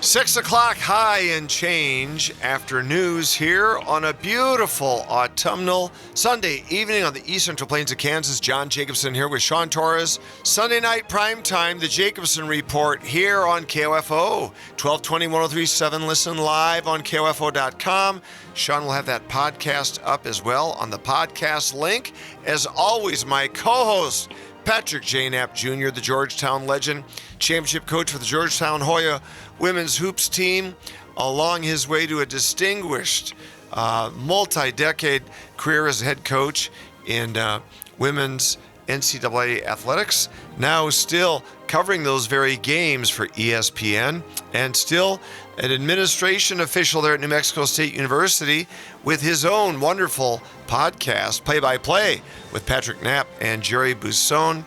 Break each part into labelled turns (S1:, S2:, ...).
S1: 6 o'clock high and change after news here on a beautiful autumnal Sunday evening on the East Central Plains of Kansas. John Jacobson here with Sean Torres. Sunday night prime time, the Jacobson Report here on KOFO. 1220 1037. Listen live on KOFO.com. Sean will have that podcast up as well on the podcast link. As always, my co-host, Patrick J. Knapp Jr., the Georgetown legend, championship coach for the Georgetown Hoya women's hoops team, along his way to a distinguished multi-decade career as a head coach in women's NCAA athletics, now still covering those very games for ESPN, and still an administration official there at New Mexico State University with his own wonderful podcast, Play-by-Play, with Patrick Knapp and Jerry Busson.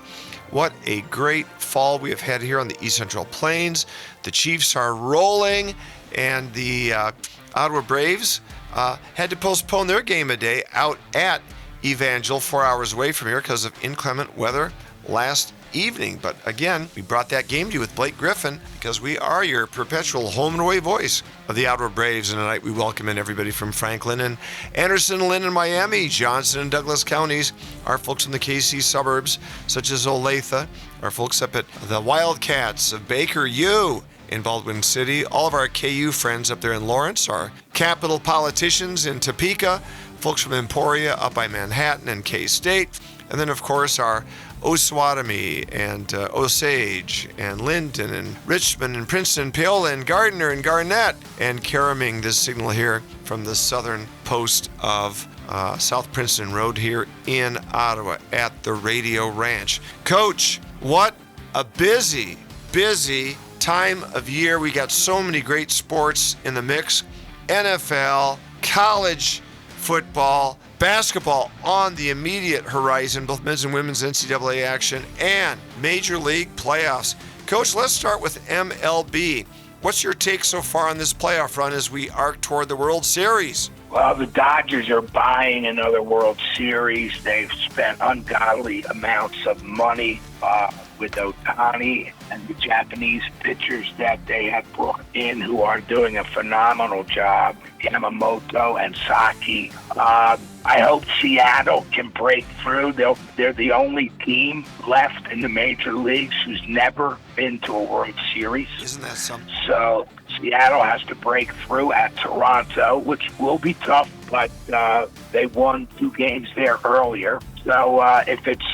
S1: What a great fall we have had here on the East Central Plains. The Chiefs are rolling, and the Ottawa Braves had to postpone their game a day out at Evangel, 4 hours away from here because of inclement weather last evening. But again, we brought that game to you with Blake Griffin because we are your perpetual home and away voice of the Ottawa Braves. And tonight we welcome in everybody from Franklin and Anderson, Lynn and Miami, Johnson and Douglas counties, our folks in the KC suburbs such as Olathe, our folks up at the Wildcats of Baker U in Baldwin City, all of our KU friends up there in Lawrence, our Capital politicians in Topeka, folks from Emporia up by Manhattan and K-State, and then of course our Osawatomie and Osage and Linden and Richmond and Princeton, Paola and Gardner and Garnett, and caroming this signal here from the southern post of South Princeton Road here in Ottawa at the Radio Ranch. Coach, what a busy time of year. We got so many great sports in the mix. NFL, college football, basketball on the immediate horizon, both men's and women's NCAA action, and Major League playoffs. Coach, let's start with MLB. What's your take so far on this playoff run as we arc toward the World Series?
S2: Well, the Dodgers are buying another World Series. They've spent ungodly amounts of money with Ohtani and the Japanese pitchers that they have brought in who are doing a phenomenal job, Yamamoto and Saki. I hope Seattle can break through. They're the only team left in the major leagues who's never been to a World Series.
S1: Isn't that something?
S2: So Seattle has to break through at Toronto, which will be tough, but they won 2 games there earlier. So if it's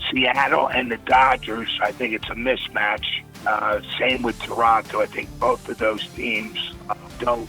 S2: Seattle and the Dodgers, I think it's a mismatch. Same with Toronto. I think both of those teams don't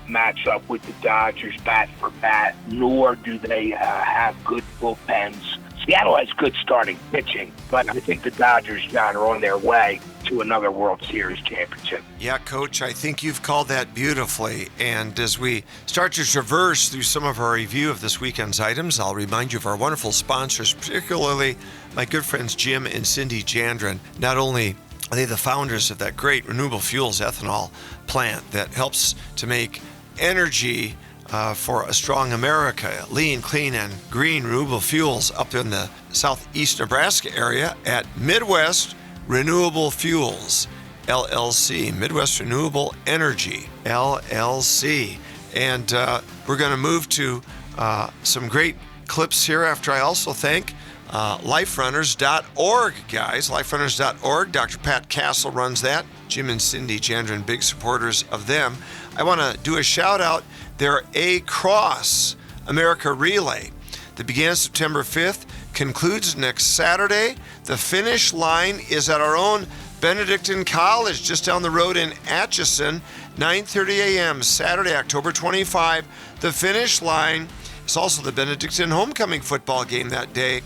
S2: match up with the Dodgers bat for bat, nor do they have good bullpens. Seattle has good starting pitching, but I think the Dodgers, John, are on their way to another World Series championship.
S1: Yeah, Coach, I think you've called that beautifully. And as we start to traverse through some of our review of this weekend's items, I'll remind you of our wonderful sponsors, particularly my good friends Jim and Cindy Jandron. Not only are they the founders of that great renewable fuels ethanol plant that helps to make energy for a strong America, lean, clean, and green renewable fuels up in the southeast Nebraska area at Midwest Renewable Fuels, LLC, Midwest Renewable Energy, LLC. And we're going to move to some great clips here after I also thank LifeRunners.org, guys. LifeRunners.org. Dr. Pat Castle runs that. Jim and Cindy Jandron, big supporters of them. I want to do a shout out. Their A-Cross America Relay that began September 5th concludes next Saturday. The finish line is at our own Benedictine College just down the road in Atchison, 9:30 a.m. Saturday, October 25. The finish line is also the Benedictine homecoming football game that day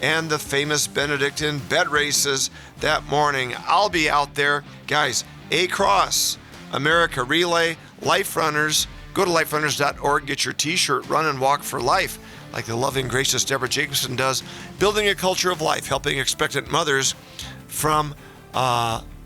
S1: and the famous Benedictine bet races that morning. I'll be out there. Guys, A-Cross America Relay, Life Runners. Go to liferunners.org, get your t-shirt, Run and Walk for Life, like the loving, gracious Deborah Jacobson does, building a culture of life, helping expectant mothers from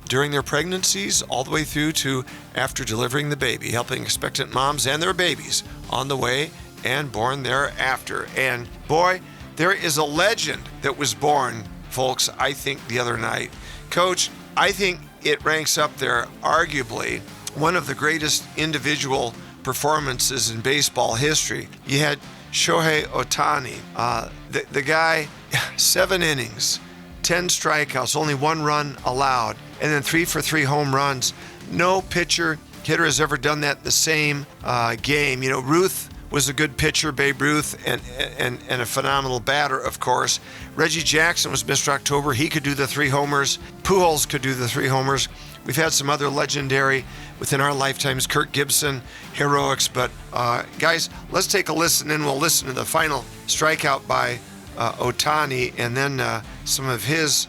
S1: during their pregnancies all the way through to after delivering the baby, helping expectant moms and their babies on the way and born thereafter. And boy, there is a legend that was born, folks, I think the other night. Coach, I think it ranks up there, arguably, one of the greatest individual performances in baseball history. You had Shohei Ohtani, the guy, 7 innings, 10 strikeouts, only 1 run allowed, and then 3 for 3 home runs. No pitcher, hitter has ever done that in the same game. You know, Ruth was a good pitcher, Babe Ruth, and a phenomenal batter, of course. Reggie Jackson was Mr. October. He could do the 3 homers. Pujols could do the 3 homers. We've had some other legendary within our lifetimes, Kirk Gibson, heroics. But guys, let's take a listen, and we'll listen to the final strikeout by Ohtani, and then some of his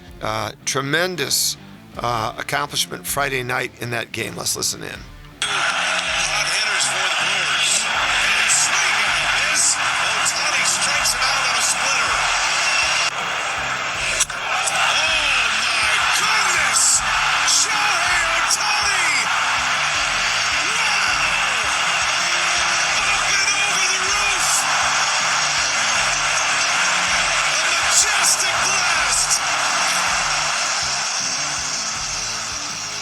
S1: tremendous accomplishment Friday night in that game. Let's listen in.
S3: Hot hitters for the Brewers. And swing and a miss. Ohtani strikes him out on a splitter. Oh my goodness! Shohei Ohtani! Wow! Up and over the roof! A majestic blast!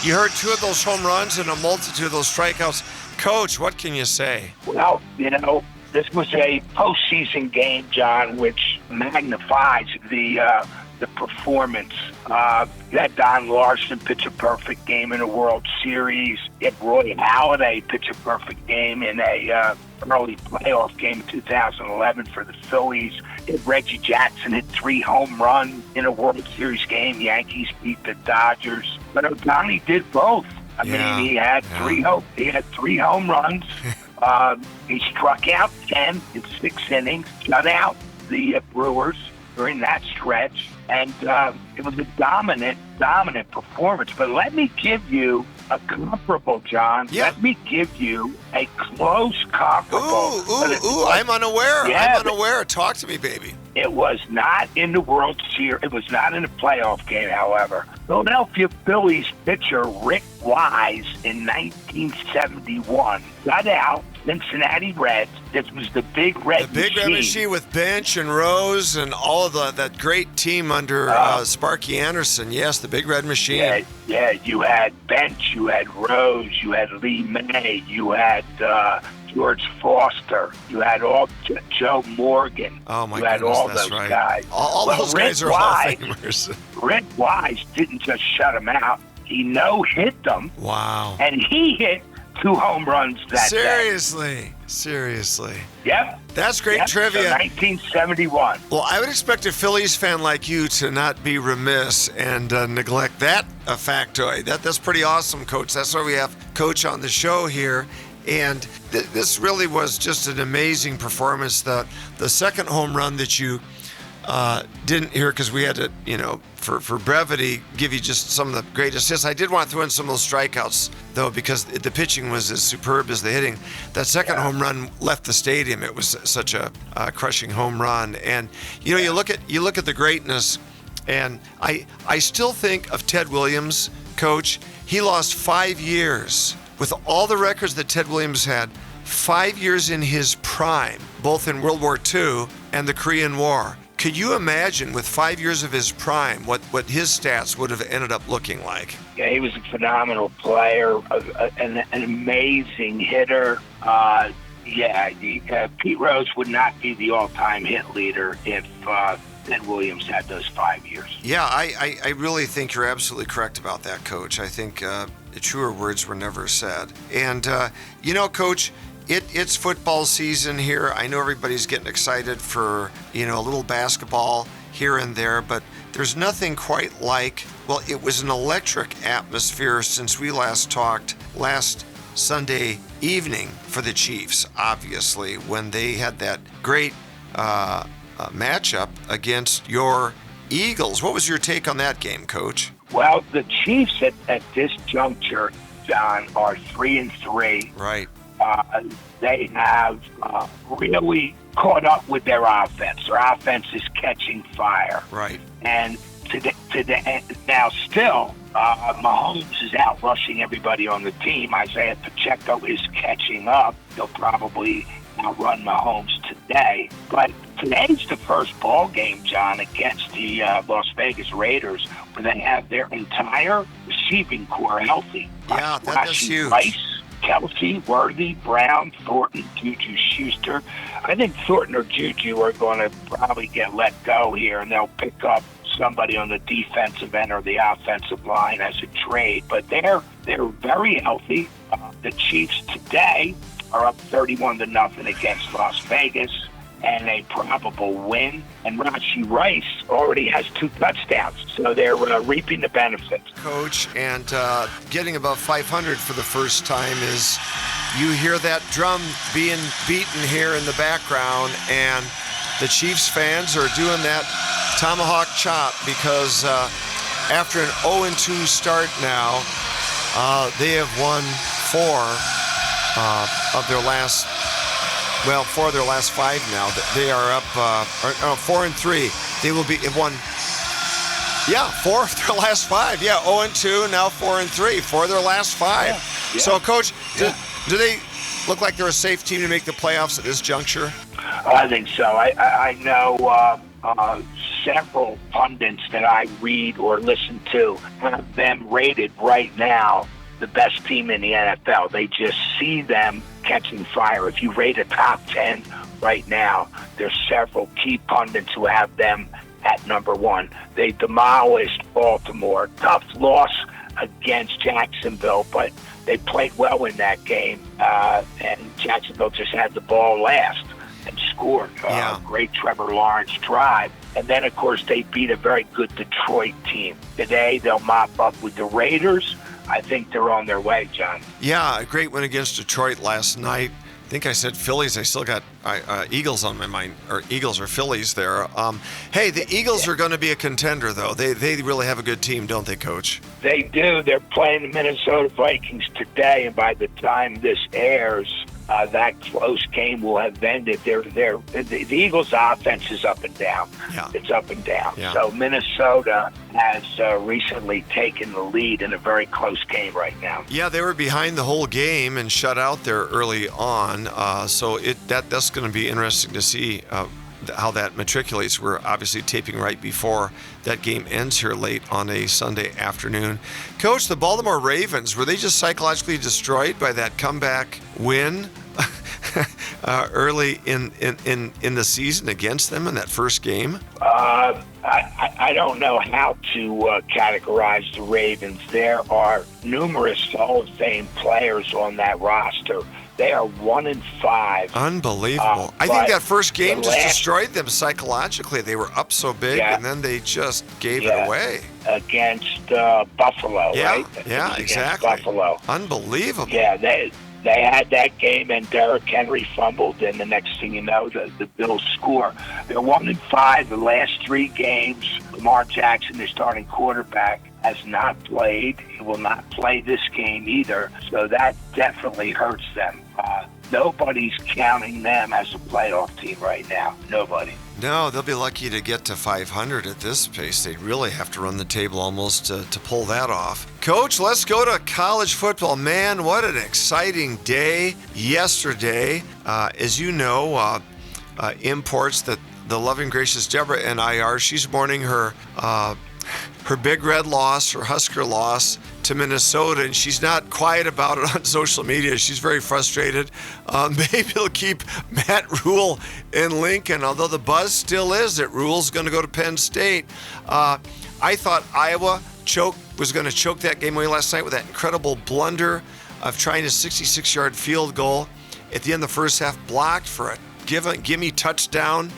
S1: You heard 2 of those home runs and a multitude of those strikeouts. Coach, what can you say?
S2: Well, you know, this was a postseason game, John, which magnifies the performance. You had Don Larson pitch a perfect game in a World Series. You had Roy Halladay pitch a perfect game in a early playoff game in 2011 for the Phillies. You had Reggie Jackson hit 3 home runs in a World Series game. Yankees beat the Dodgers. But Ohtani did both. I mean, he had 3 home runs. He struck out 10 in 6 innings, shut out the Brewers during that stretch, and it was a dominant performance. But let me give you a comparable, John.
S1: Yeah.
S2: Let me give you a close comparable.
S1: I'm unaware.
S2: Yeah,
S1: I'm unaware. Talk to me, baby.
S2: It was not in the World Series. It was not in a playoff game, however. Philadelphia Phillies pitcher Rick Wise in 1971 got out Cincinnati Reds. This was the Big Red Machine.
S1: The Big Red Machine with Bench and Rose and all of that great team under Sparky Anderson. Yes, the Big Red Machine.
S2: Yeah, you had Bench, you had Rose, you had Lee May, you had George Foster, you had all Joe Morgan.
S1: Oh my
S2: you had
S1: goodness,
S2: all
S1: that's
S2: those
S1: right.
S2: guys.
S1: All those guys are Hall of Famers.
S2: Rick Wise didn't just shut them out. He no-hit them.
S1: Wow.
S2: And he hit 2 home runs that
S1: day. Seriously.
S2: Yep.
S1: That's great trivia.
S2: So 1971.
S1: Well, I would expect a Phillies fan like you to not be remiss and neglect that factoid. That's pretty awesome, Coach. That's why we have Coach on the show here. And this really was just an amazing performance. The second home run that you didn't hear, because we had to, for brevity, give you just some of the great assists. I did want to throw in some of those strikeouts, though, because the pitching was as superb as the hitting. That second home run left the stadium. It was such a crushing home run. And, you look at the greatness, and I still think of Ted Williams, Coach. He lost 5 years. With all the records that Ted Williams had, 5 years in his prime, both in World War II and the Korean War. Could you imagine, with 5 years of his prime, what his stats would have ended up looking like?
S2: Yeah, he was a phenomenal player, an amazing hitter. Pete Rose would not be the all-time hit leader if Ted Williams had those 5 years.
S1: Yeah, I really think you're absolutely correct about that, Coach. I think truer words were never said. And, Coach, it's football season here. I know everybody's getting excited for, a little basketball here and there, but there's nothing quite like, it was an electric atmosphere since we last talked last Sunday evening for the Chiefs, obviously, when they had that great matchup against your Eagles. What was your take on that game, Coach?
S2: Well, the Chiefs at this juncture, John, are 3-3.
S1: Right.
S2: They have really caught up with their offense. Their offense is catching fire.
S1: Right.
S2: And today, now still, Mahomes is out rushing everybody on the team. Isaiah Pacheco is catching up. He'll probably outrun Mahomes today. But today's the first ball game, John, against the Las Vegas Raiders, where they have their entire receiving core healthy.
S1: Yeah, that is huge.
S2: Rice, Kelsey, Worthy, Brown, Thornton, Juju, Schuster. I think Thornton or Juju are going to probably get let go here, and they'll pick up somebody on the defensive end or the offensive line as a trade. But they're very healthy. The Chiefs today are up 31-0 against Las Vegas, and a probable win. And Rashi Rice already has 2 touchdowns, so they're reaping the benefits.
S1: Coach, and getting above 500 for the first time is, you hear that drum being beaten here in the background, and the Chiefs fans are doing that tomahawk chop because after an 0-2 start now, they have won 4 of their last 5 now. They are up 4-3. They will be won. Yeah, 4 of their last 5. Yeah, 0-2, now 4-3. 4 of their last 5.
S2: Yeah.
S1: So, Coach, do they look like they're a safe team to make the playoffs at this juncture?
S2: I think so. I know several pundits that I read or listen to have them rated right now the best team in the NFL. They just see them catching fire. If you rate a top 10 right now, there's several key pundits who have them at number 1. They demolished Baltimore. Tough loss against Jacksonville, but they played well in that game, and Jacksonville just had the ball last and scored. Great Trevor Lawrence drive. And then, of course, they beat a very good Detroit team. Today, they'll mop up with the Raiders. I think they're on their way, John.
S1: Yeah, a great win against Detroit last night. I think I said Phillies. I still got Eagles on my mind, or Eagles or Phillies there. Hey, the Eagles are going to be a contender, though. They really have a good team, don't they, Coach? They
S2: do. They're playing the Minnesota Vikings today, and by the time this airs, that close game will have ended. The Eagles' offense is up and down.
S1: Yeah.
S2: It's up and down.
S1: Yeah.
S2: So Minnesota has recently taken the lead in a very close game right now.
S1: Yeah, they were behind the whole game and shut out there early on. So that's going to be interesting to see how that matriculates. We're obviously taping right before that game ends here late on a Sunday afternoon. Coach, the Baltimore Ravens, were they just psychologically destroyed by that comeback win early in the season against them in that first game?
S2: I don't know how to categorize the Ravens. There are numerous Hall of Fame players on that roster. They are 1-5.
S1: Unbelievable. I think that first game just destroyed them psychologically. They were up so big, and then they just gave it away.
S2: Against Buffalo, right?
S1: Yeah, exactly.
S2: Buffalo.
S1: Unbelievable.
S2: Yeah, they had that game, and Derrick Henry fumbled, and the next thing you know, the Bills score. They're 1-5 the last 3 games. Lamar Jackson, their starting quarterback, has not played. He will not play this game either, so that definitely hurts them. Nobody's counting them as a playoff team right now. Nobody.
S1: No, they'll be lucky to get to 500 at this pace. They really have to run the table almost to pull that off. Coach, let's go to college football. Man, what an exciting day yesterday. As you know, imports that the loving, gracious Deborah and I are. She's mourning her Big Red loss, her Husker loss to Minnesota, and she's not quiet about it on social media. She's very frustrated. Maybe he'll keep Matt Rule in Lincoln, although the buzz still is that Rule's going to go to Penn State. I thought Iowa was going to choke that game away last night with that incredible blunder of trying a 66-yard field goal at the end of the first half, blocked for a gimme touchdown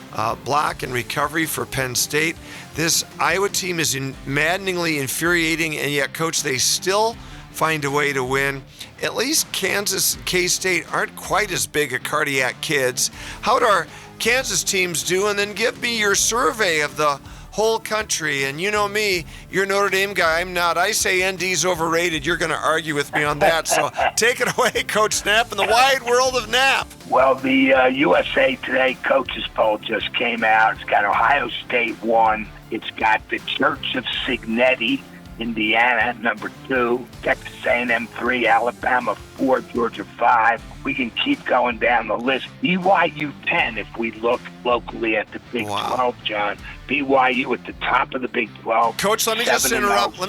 S1: block and recovery for Penn State. This Iowa team is maddeningly infuriating, and yet, Coach, they still find a way to win. At least Kansas and K-State aren't quite as big a cardiac kids. How do our Kansas teams do? And then give me your survey of the whole country. And you know me, you're a Notre Dame guy. I'm not. I say ND's overrated. You're going to argue with me on that. So take it away, Coach Knapp, in the wide world of Knapp.
S2: Well, the USA Today coaches poll just came out. It's got Ohio State 1. It's got the Church of Signetti, Indiana, number 2, Texas A&M 3, Alabama 4, Georgia 5. We can keep going down the list. BYU 10 if we look locally at the Big 12, John. BYU at the top of the Big 12.
S1: Coach, let me just interrupt.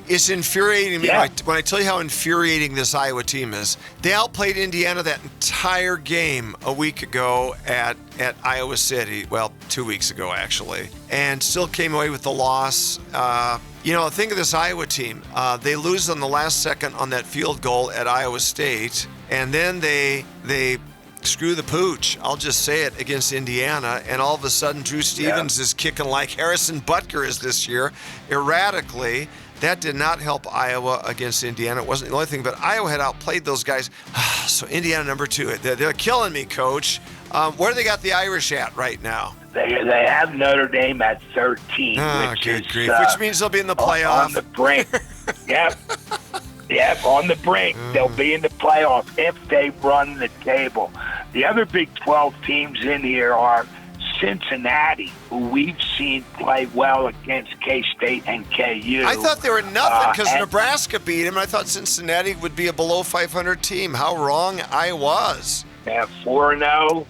S1: It's infuriating me
S2: Yeah.
S1: when I tell you how infuriating this Iowa team is. They outplayed Indiana that entire game a week ago at Iowa City. Well, 2 weeks ago, actually. And still came away with the loss. Think of this Iowa team. They lose on the last second on that field goal at Iowa State. And then they screw the pooch, I'll just say it, against Indiana, and all of a sudden Drew Stevens is kicking like Harrison Butker is this year, erratically. That did not help Iowa against Indiana. It wasn't the only thing, but Iowa had outplayed those guys. So Indiana number 2. They're killing me, Coach. Where do they got the Irish at right now?
S2: They have Notre Dame at 13,
S1: which means they'll be in the playoff.
S2: On the brink. Yep, on the brink. They'll be in the playoff if they run the table. The other Big 12 teams in here are Cincinnati, who we've seen play well against K-State and KU.
S1: I thought they were nothing because Nebraska beat them. I thought Cincinnati would be a below 500 team. How wrong I was.
S2: They have 4-0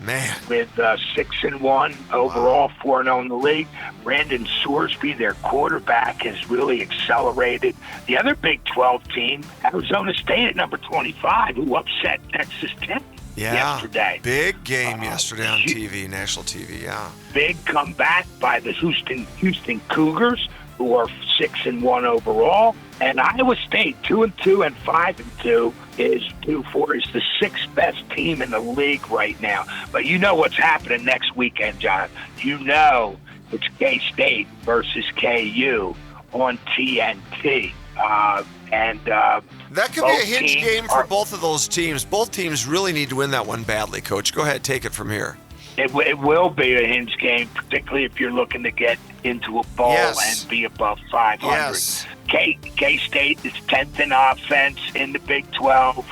S2: with 6-1 overall, 4-0 in the league. Brandon Sorsby, their quarterback, has really accelerated. The other Big 12 team, Arizona State at number 25, who upset Texas Tech yesterday.
S1: Big game yesterday on TV, national TV,
S2: Big comeback by the Houston Cougars, who are 6-1 overall. And Iowa State, 2-2 and 5-2 is the 6th best team in the league right now. But you know what's happening next weekend, John. You know it's K-State versus KU on TNT.
S1: That could be a hinge game for both of those teams. Both teams really need to win that one badly, Coach. Go ahead, take it from here.
S2: It will be a hinge game, particularly if you're looking to get into a bowl and be above 500.
S1: Yes.
S2: K-State is 10th in offense in the Big 12,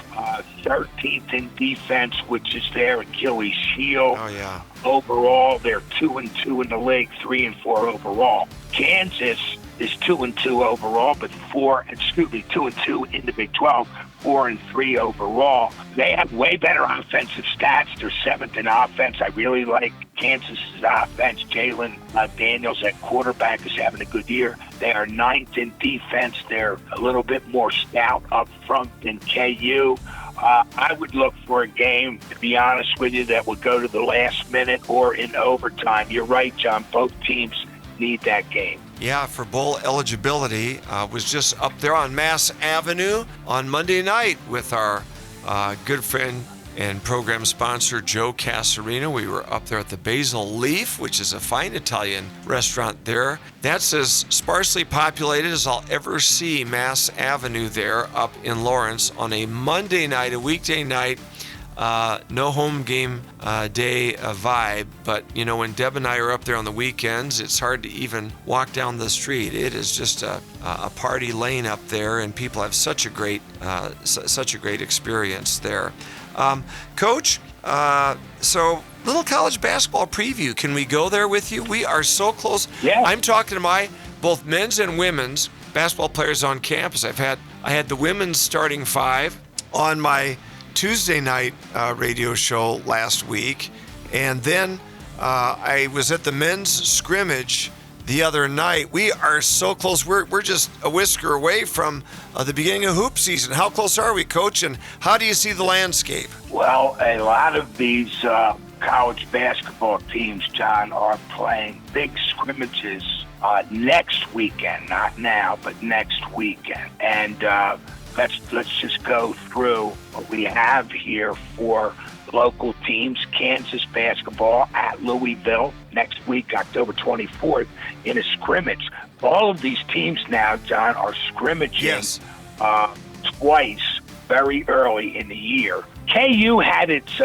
S2: 13th in defense, which is their Achilles heel.
S1: Oh, yeah.
S2: Overall, they're 2-2 in the league, 3-4 overall. Kansas is 2-2 overall, but 2-2 in the Big 12, 4-3 overall. They have way better offensive stats. They're 7th in offense. I really like Kansas's offense. Jalen Daniels at quarterback is having a good year. They are 9th in defense. They're a little bit more stout up front than KU. I would look for a game, to be honest with you, that would go to the last minute or in overtime. You're right, John. Both teams need that game.
S1: Yeah, for bowl eligibility. Was just up there on Mass Avenue on Monday night with our good friend and program sponsor, Joe Casarino. We were up there at the Basil Leaf, which is a fine Italian restaurant there. That's as sparsely populated as I'll ever see Mass Avenue there up in Lawrence on a Monday night, a weekday night. No home game day vibe, but when Deb and I are up there on the weekends, it's hard to even walk down the street. It is just a party lane up there, and people have such a great experience there. Coach, so little college basketball preview. Can we go there with you? We are so close.
S2: Yeah.
S1: I'm talking to my both men's and women's basketball players on campus. I had the women's starting 5 on my Tuesday night radio show last week, and then I was at the men's scrimmage the other night. We are so close. We're just a whisker away from the beginning of hoop season. How close are we, Coach, and how do you see the landscape?
S2: Well, a lot of these college basketball teams, John, are playing big scrimmages next weekend. Not now, but next weekend. And let's just go through what we have here for local teams. Kansas basketball at Louisville next week, October 24th, in a scrimmage. All of these teams now, John, are scrimmaging twice very early in the year. KU had its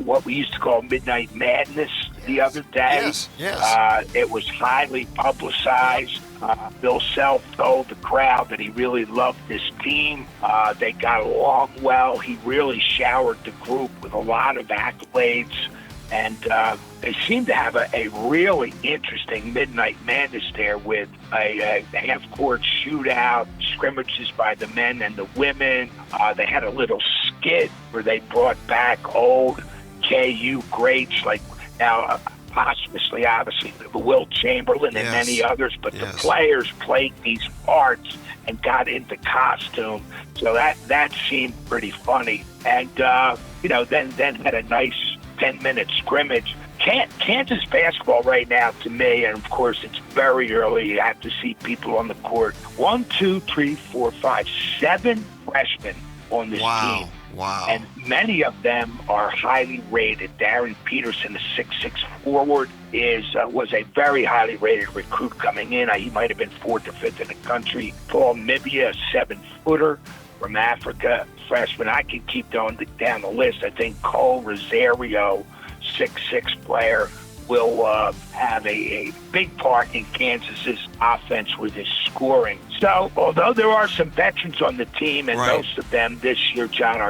S2: what we used to call Midnight Madness the other day.
S1: Yes.
S2: It was highly publicized. Bill Self told the crowd that he really loved this team. They got along well. He really showered the group with a lot of accolades. And they seem to have a really interesting Midnight Madness there with a half-court shootout, scrimmages by the men and the women. They had a little skit where they brought back old KU greats like now posthumously, obviously, Will Chamberlain and many others, but the players played these parts and got into costume. So that seemed pretty funny. And, then had a nice 10-minute scrimmage. Kansas basketball right now, to me, and of course it's very early, you have to see people on the court. 1, 2, 3, 4, 5, 7 freshmen on this team.
S1: Wow.
S2: And many of them are highly rated. Darren Peterson, the 6'6" forward, was a very highly rated recruit coming in. He might have been 4th or 5th in the country. Paul Mibia, a 7-footer from Africa, freshman. I can keep going down the list. I think Cole Rosario, 6'6" player, will have a big part in Kansas's offense with his scoring. So, although there are some veterans on the team, and most of them this year, John,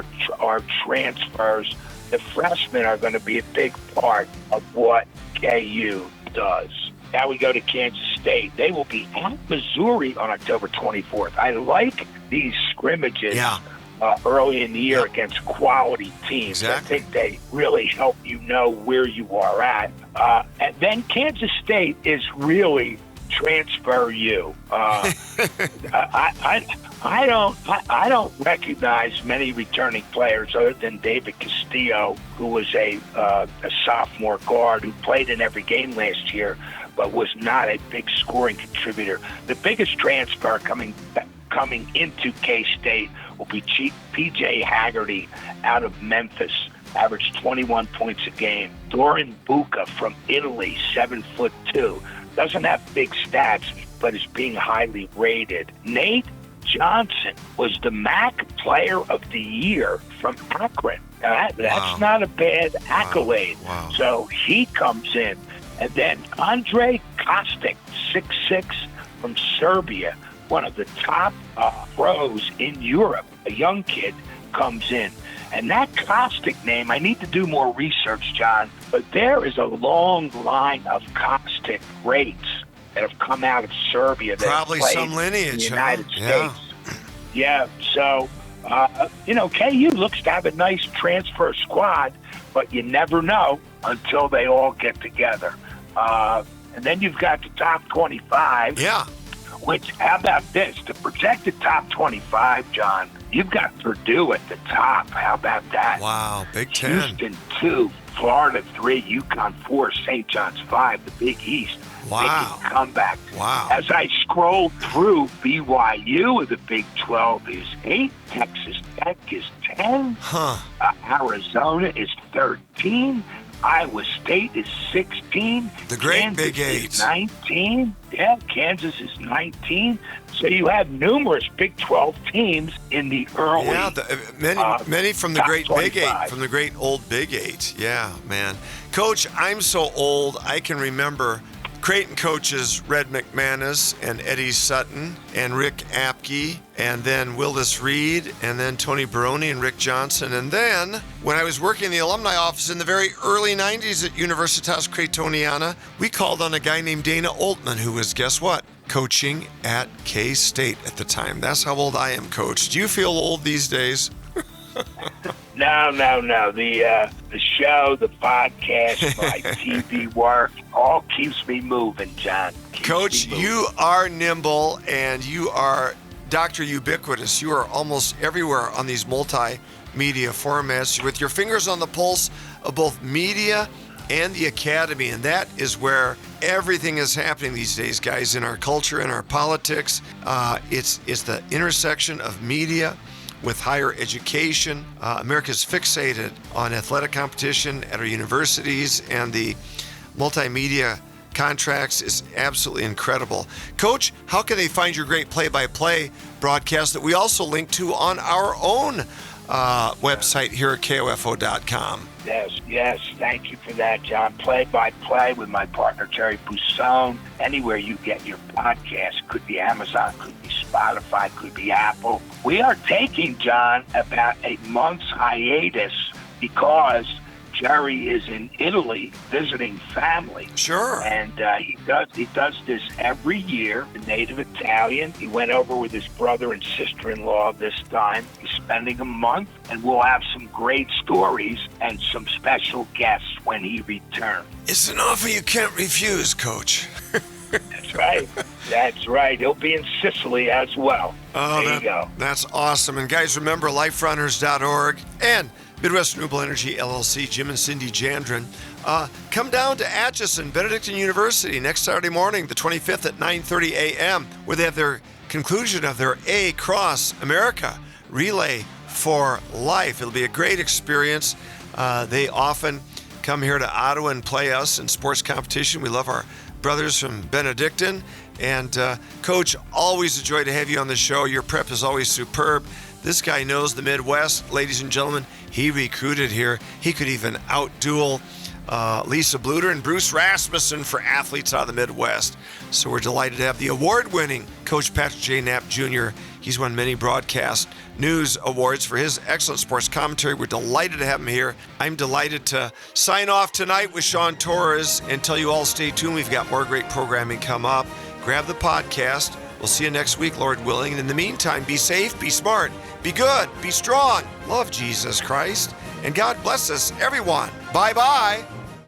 S2: are transfers, the freshmen are going to be a big part of what KU does. Now we go to Kansas State. They will be at Missouri on October 24th. I like these scrimmages early in the year against quality teams.
S1: Exactly.
S2: I think they really help you know where you are at. And then Kansas State is really transfer you. I don't recognize many returning players other than David Castillo, who was a sophomore guard who played in every game last year, but was not a big scoring contributor. The biggest transfer coming into K-State will be P.J. Haggerty out of Memphis, averaged 21 points a game. Doran Buca from Italy, 7'2", doesn't have big stats, but is being highly rated. Nate Johnson was the MAC Player of the Year from Akron. Now that's not a bad accolade.
S1: Wow.
S2: So he comes in. And then Andre Kostic, 6'6", from Serbia, one of the top pros in Europe. A young kid comes in. And that Kostic name, I need to do more research, John, but there is a long line of Kostic greats that have come out of Serbia that
S1: probably
S2: have played
S1: some lineage
S2: in the United
S1: Yeah.
S2: States. Yeah, so, KU looks to have a nice transfer squad, but you never know until they all get together. And then you've got the top 25.
S1: Yeah.
S2: Which, how about this? To protect the top 25, John, you've got Purdue at the top. How about that?
S1: Wow, Big Ten.
S2: Houston 2, Florida 3, UConn 4, St. John's 5, the Big East.
S1: Wow.
S2: Making comeback.
S1: Wow.
S2: As I scroll through, BYU of the Big 12 is 8, Texas Tech is 10, Arizona is 13, Iowa State is 16.
S1: The great
S2: Kansas
S1: Big Eight.
S2: is 19. Yeah, Kansas is 19. So you have numerous Big 12 teams in the early.
S1: Yeah, many from the great
S2: 25.
S1: Big Eight, from the great old Big Eight. Yeah, man. Coach, I'm so old, I can remember Creighton coaches Red McManus and Eddie Sutton and Rick Apke and then Wildis Reed and then Tony Baroni and Rick Johnson. And then when I was working in the alumni office in the very early 90s at Universitas Creightoniana, we called on a guy named Dana Oltman, who was, guess what, coaching at K-State at the time. That's how old I am, Coach. Do you feel old these days?
S2: No. The show, the podcast, my TV work, all keeps me moving, John.
S1: Coach, you are nimble and you are Dr. Ubiquitous. You are almost everywhere on these multimedia formats with your fingers on the pulse of both media and the academy. And that is where everything is happening these days, guys, in our culture, in our politics. It's the intersection of media with higher education. America's fixated on athletic competition at our universities, and the multimedia contracts is absolutely incredible. Coach, how can they find your great play-by-play broadcast that we also link to on our own website here at KOFO.com?
S2: Yes. Thank you for that, John. Play-by-play with my partner, Jerry Pousson. Anywhere you get your podcast. Could be Amazon, could be Spotify, could be Apple. We are taking, John, about a month's hiatus because Jerry is in Italy visiting family.
S1: Sure.
S2: And he does this every year, the native Italian. He went over with his brother and sister-in-law this time. He's spending a month, and we'll have some great stories and some special guests when he returns.
S1: It's an offer you can't refuse, Coach.
S2: That's That's right. That's right. He'll be in Sicily as well.
S1: Oh,
S2: there you go.
S1: That's awesome. And guys, remember liferunners.org and Midwest Renewable Energy LLC, Jim and Cindy Jandren. Come down to Atchison, Benedictine University next Saturday morning, the 25th at 9:30 a.m., where they have their conclusion of their A-Cross America Relay for Life. It'll be a great experience. They often come here to Ottawa and play us in sports competition. We love our brothers from Benedictine. And Coach, always a joy to have you on the show. Your prep is always superb. This guy knows the Midwest. Ladies and gentlemen, he recruited here. He could even outduel Lisa Bluter and Bruce Rasmussen for athletes out of the Midwest. So we're delighted to have the award-winning Coach Patrick J. Knapp Jr. He's won many broadcast news awards for his excellent sports commentary. We're delighted to have him here. I'm delighted to sign off tonight with Sean Torres and tell you all stay tuned. We've got more great programming come up. Grab the podcast. We'll see you next week, Lord willing. And in the meantime, be safe, be smart, be good, be strong. Love Jesus Christ. And God bless us, everyone. Bye-bye.